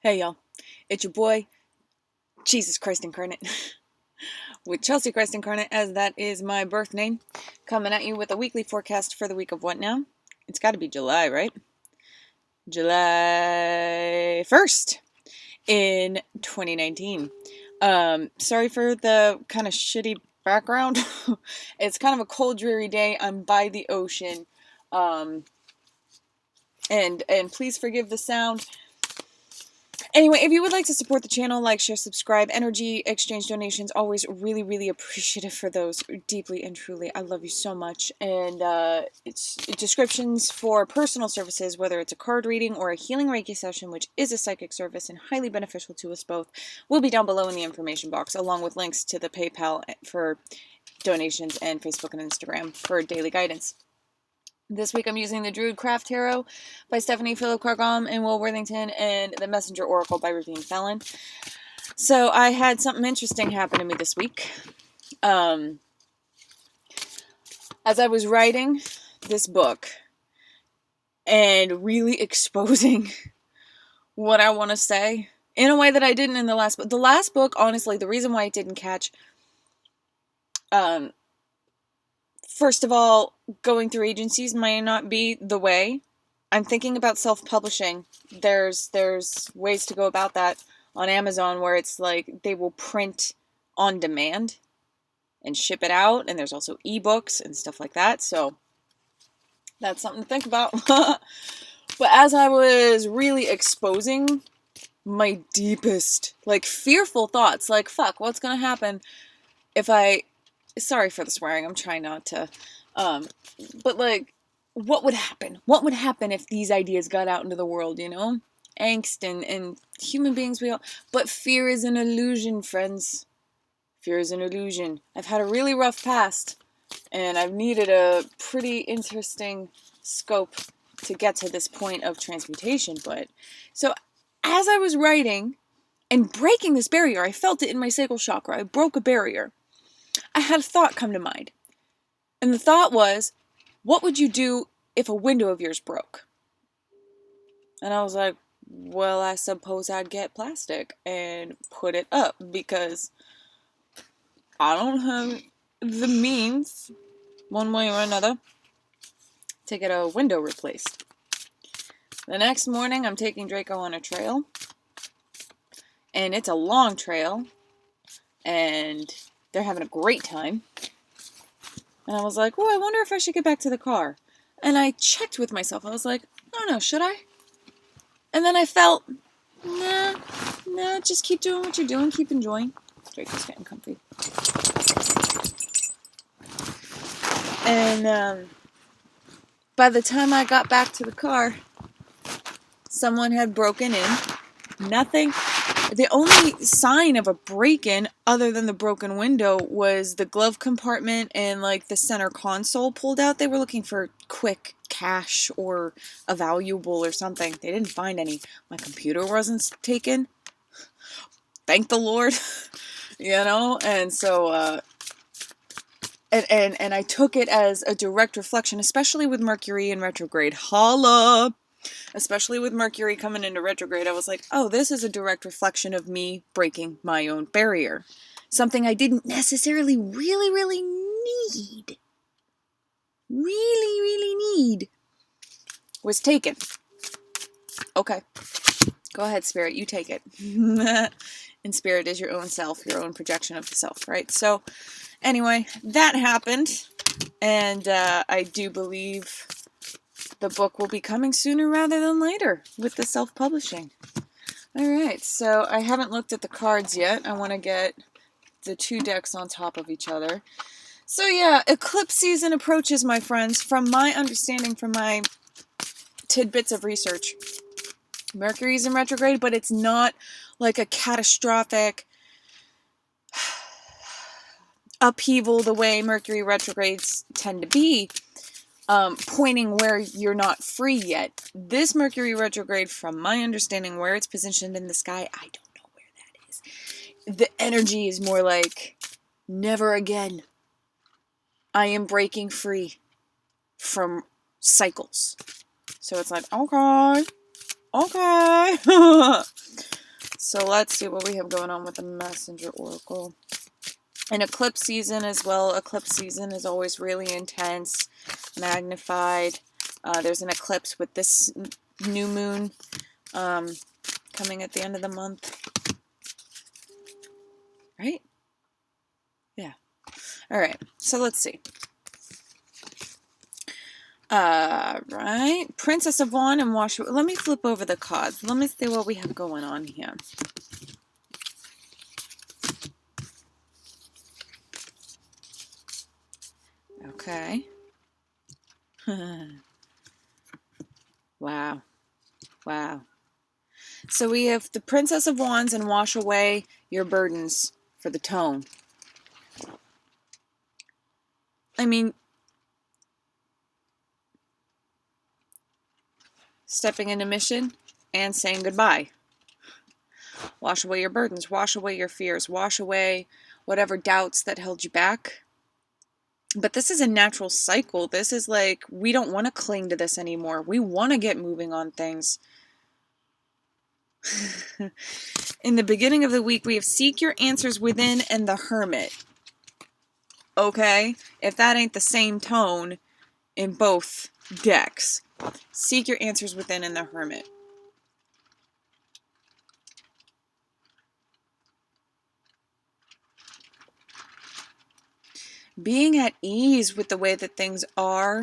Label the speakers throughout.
Speaker 1: Hey y'all, it's your boy, Jesus Christ Incarnate, with Chelsea Christ Incarnate, as that is my birth name, coming at you with a weekly forecast for the week of what now? It's gotta be July, right? July 1st in 2019. Sorry for the kind of shitty background. It's kind of a cold, dreary day. I'm by the ocean. And please forgive the sound. Anyway, if you would like to support the channel, like, share, subscribe, energy, exchange donations, always really, really appreciative for those, deeply and truly. I love you so much. And it's descriptions for personal services, whether it's a card reading or a healing Reiki session, which is a psychic service and highly beneficial to us both, will be down below in the information box, along with links to the PayPal for donations and Facebook and Instagram for daily guidance. This week I'm using the Druid Craft Tarot by Stephanie Phillip Cargom and Will Worthington, and the Messenger Oracle by Ravine Fallon. So I had something interesting happen to me this week. As I was writing this book and really exposing what I want to say in a way that I didn't in the last book. The last book, honestly, the reason why it didn't catch, first of all, going through agencies might not be the way. I'm thinking about self-publishing. There's ways to go about that on Amazon where it's like they will print on demand and ship it out, and there's also ebooks and stuff like that. So that's something to think about. But as I was really exposing my deepest, like, fearful thoughts, like, fuck, what's gonna happen if I... Sorry for the swearing, I'm trying not to. But, like, what would happen? What would happen if these ideas got out into the world, you know? Angst and human beings, we all... But fear is an illusion, friends. Fear is an illusion. I've had a really rough past, and I've needed a pretty interesting scope to get to this point of transmutation. But, so, as I was writing and breaking this barrier, I felt it in my sacral chakra. I broke a barrier. I had a thought come to mind. And the thought was, what would you do if a window of yours broke? And I was like, well, I suppose I'd get plastic and put it up, because I don't have the means, one way or another, to get a window replaced. The next morning, I'm taking Draco on a trail, and it's a long trail, and they're having a great time. And I was like, oh, I wonder if I should get back to the car. And I checked with myself. I was like, I don't know, should I? And then I felt, nah, just keep doing what you're doing. Keep enjoying. Draco's getting comfy. And by the time I got back to the car, someone had broken in. Nothing. The only sign of a break-in, other than the broken window, was the glove compartment and, like, the center console pulled out. They were looking for quick cash or a valuable or something. They didn't find any. My computer wasn't taken. Thank the Lord. You know? And so, and I took it as a direct reflection, especially with Mercury in retrograde. Holla! Especially with Mercury coming into retrograde, I was like, oh, this is a direct reflection of me breaking my own barrier. Something I didn't necessarily really need was taken. Okay. Go ahead, Spirit. You take it. And Spirit is your own self, your own projection of the self, right? So, anyway, that happened. And I do believe the book will be coming sooner rather than later with the self-publishing. Alright, so I haven't looked at the cards yet. I want to get the two decks on top of each other. So yeah, eclipse season approaches, my friends. From my understanding, from my tidbits of research, Mercury's in retrograde, but it's not like a catastrophic upheaval the way Mercury retrogrades tend to be. Pointing where you're not free yet. This Mercury retrograde, from my understanding, where it's positioned in the sky, I don't know where that is. The energy is more like, never again. I am breaking free from cycles. So it's like, okay. So let's see what we have going on with the Messenger Oracle. An eclipse season as well. Eclipse season is always really intense, magnified. There's an eclipse with this new moon coming at the end of the month. Right? Yeah. All right. So let's see. Right. Princess of Wands and Wash. Let me flip over the cards. Let me see what we have going on here. Okay. Wow. Wow. So we have the Princess of Wands and wash away your burdens for the tone. I mean, stepping into mission and saying goodbye. Wash away your burdens, wash away your fears, wash away whatever doubts that held you back. But this is a natural cycle. This is like, we don't want to cling to this anymore. We want to get moving on things. In the beginning of the week, we have Seek Your Answers Within and the Hermit. Okay? If that ain't the same tone in both decks. Seek Your Answers Within and the Hermit. Being at ease with the way that things are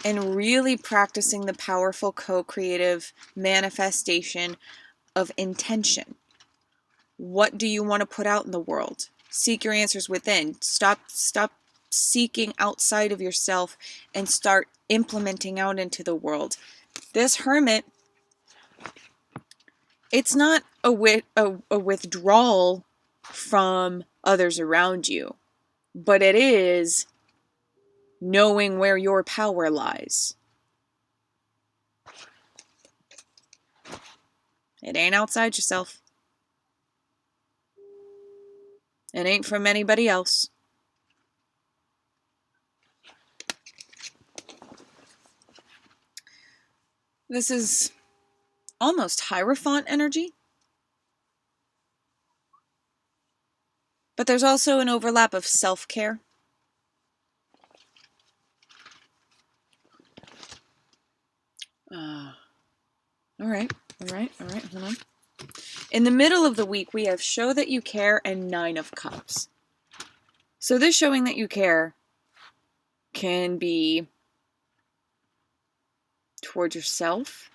Speaker 1: and really practicing the powerful co-creative manifestation of intention. What do you want to put out in the world? Seek your answers within. Stop seeking outside of yourself and start implementing out into the world. This Hermit, it's not a withdrawal from others around you, but it is knowing where your power lies. It ain't outside yourself. It ain't from anybody else. This is almost Hierophant energy. But there's also an overlap of self-care. All right, hold on. In the middle of the week, we have Show That You Care and 9 of Cups. So this showing that you care can be towards yourself,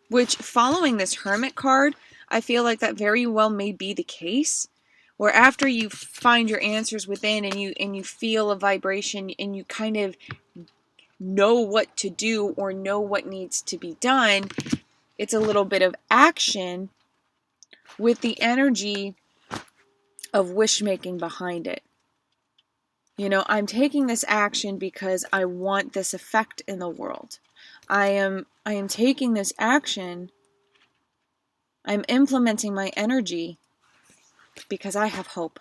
Speaker 1: which, following this Hermit card, I feel like that very well may be the case, where after you find your answers within and you feel a vibration and you kind of know what to do or know what needs to be done, it's a little bit of action with the energy of wish making behind it. You know, I'm taking this action because I want this effect in the world. I am taking this action. I'm implementing my energy because I have hope.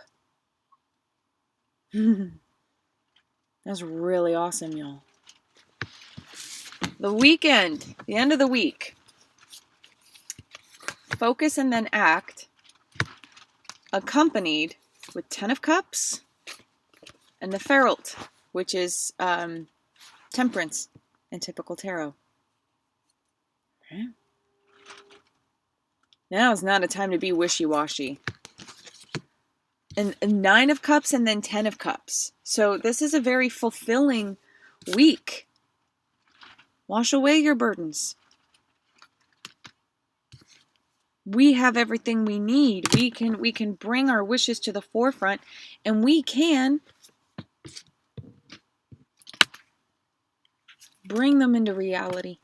Speaker 1: That's really awesome, y'all. The weekend, the end of the week. Focus and then act, accompanied with 10 of Cups and the Ferret, which is Temperance in typical tarot. Okay. Now is not a time to be wishy-washy. And 9 of Cups and then 10 of Cups. So this is a very fulfilling week. Wash away your burdens. We have everything we need. We can bring our wishes to the forefront, and we can bring them into reality.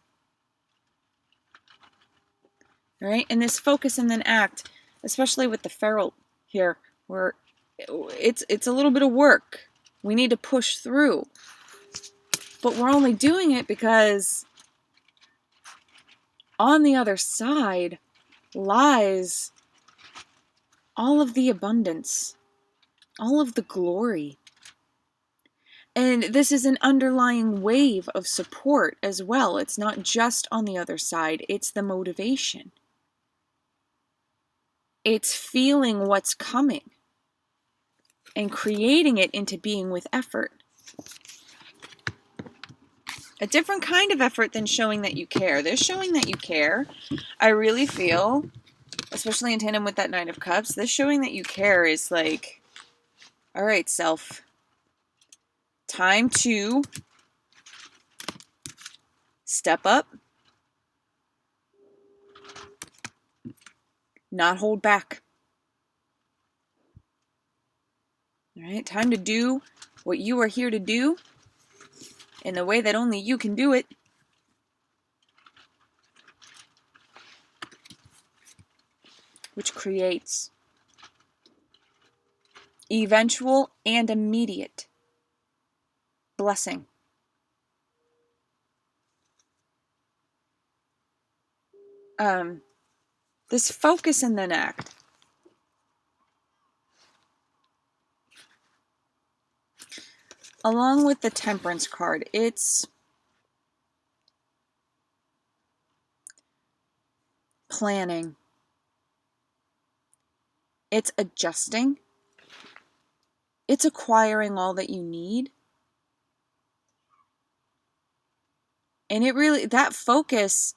Speaker 1: All right? And this focus and then act, especially with the Ferret here, where it's a little bit of work. We need to push through. But we're only doing it because on the other side lies all of the abundance, all of the glory. And this is an underlying wave of support as well. It's not just on the other side, it's the motivation. It's feeling what's coming and creating it into being with effort. A different kind of effort than showing that you care. This showing that you care, I really feel, especially in tandem with that Nine of Cups, this showing that you care is like, all right, self, time to step up, not hold back. All right, time to do what you are here to do in the way that only you can do it. Which creates eventual and immediate blessing. This focus and then act. Along with the Temperance card, it's planning. It's adjusting. It's acquiring all that you need. And it really, that focus,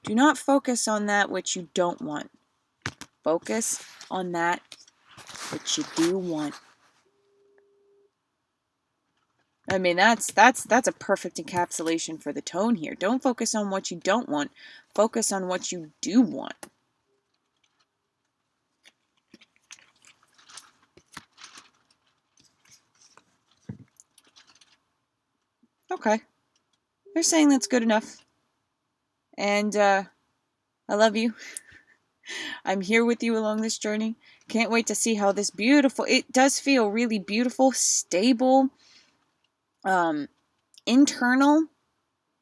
Speaker 1: do not focus on that which you don't want. Focus on that which you do want. I mean, that's a perfect encapsulation for the tone here. Don't focus on what you don't want. Focus on what you do want. Okay. They're saying that's good enough. And I love you. I'm here with you along this journey. Can't wait to see how this beautiful, it does feel really beautiful, stable, internal,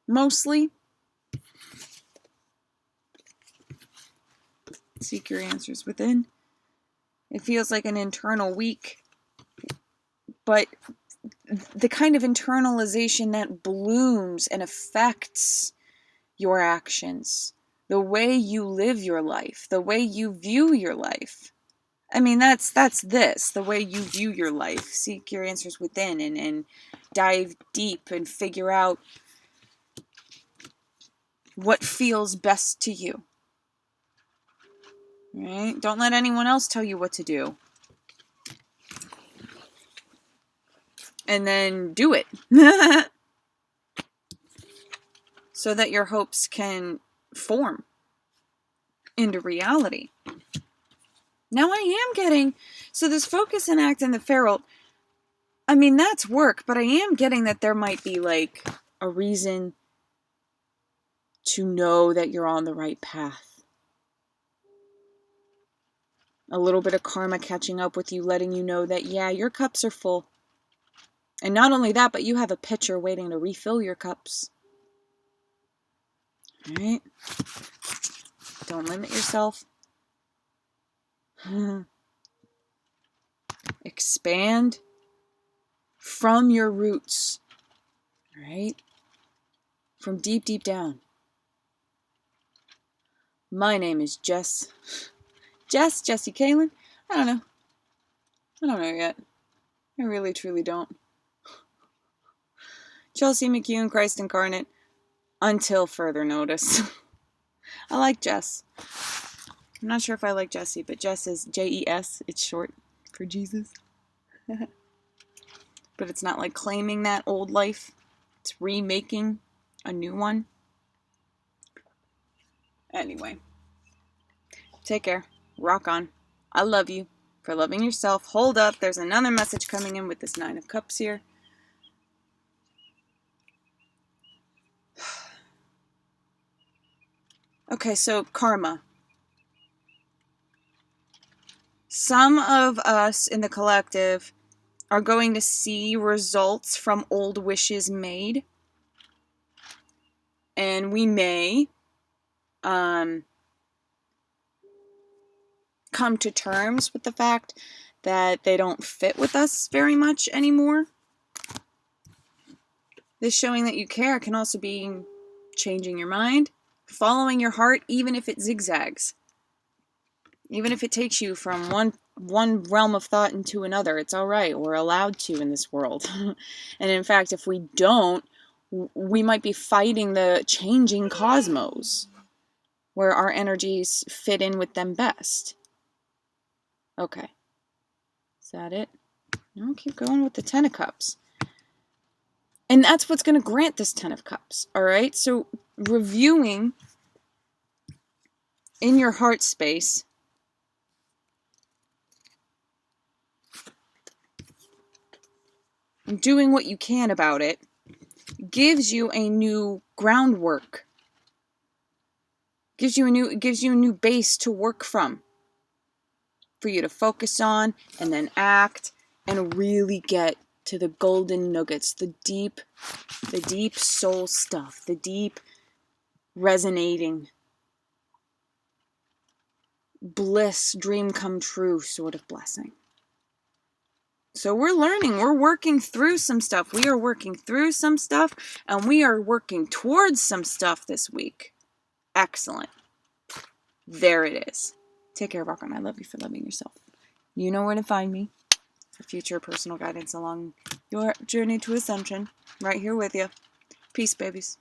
Speaker 1: mostly. Seek your answers within. It feels like an internal week, but the kind of internalization that blooms and affects your actions, the way you live your life, the way you view your life. I mean, that's this, the way you view your life. Seek your answers within and dive deep and figure out what feels best to you. Right? Don't let anyone else tell you what to do. And then do it. So that your hopes can form into reality. Now I am getting, so this focus and act and the feral, I mean, that's work, but I am getting that there might be like a reason to know that you're on the right path. A little bit of karma catching up with you, letting you know that, yeah, your cups are full. And not only that, but you have a pitcher waiting to refill your cups. All right? Don't limit yourself. Expand from your roots. All right? From deep, deep down. My name is Jess. Jessie Kalen. I don't know yet. I really, truly don't. Chelsea McHugh, Christ Incarnate. Until further notice. I like Jess. I'm not sure if I like Jessie, but Jess is Jes. It's short for Jesus. But it's not like claiming that old life. It's remaking a new one. Anyway. Take care. Rock on. I love you for loving yourself. Hold up. There's another message coming in with this Nine of Cups here. Okay, so karma. Some of us in the collective are going to see results from old wishes made. And we may come to terms with the fact that they don't fit with us very much anymore. This showing that you care can also be changing your mind, following your heart, even if it zigzags. Even if it takes you from one realm of thought into another, it's all right. We're allowed to in this world. And in fact, if we don't, we might be fighting the changing cosmos where our energies fit in with them best. Okay. Is that it? No, keep going with the Ten of Cups. And that's what's going to grant this Ten of Cups. All right? So reviewing in your heart space, and doing what you can about it, gives you a new groundwork. Gives you a new base to work from. For you to focus on and then act and really get to the golden nuggets, the deep soul stuff, the deep resonating bliss, dream come true sort of blessing. So we're learning, we're working through some stuff. We are working through some stuff, and we are working towards some stuff this week. Excellent. There it is. Take care, Rock On. I love you for loving yourself. You know where to find me for future personal guidance along your journey to ascension. Right here with you. Peace, babies.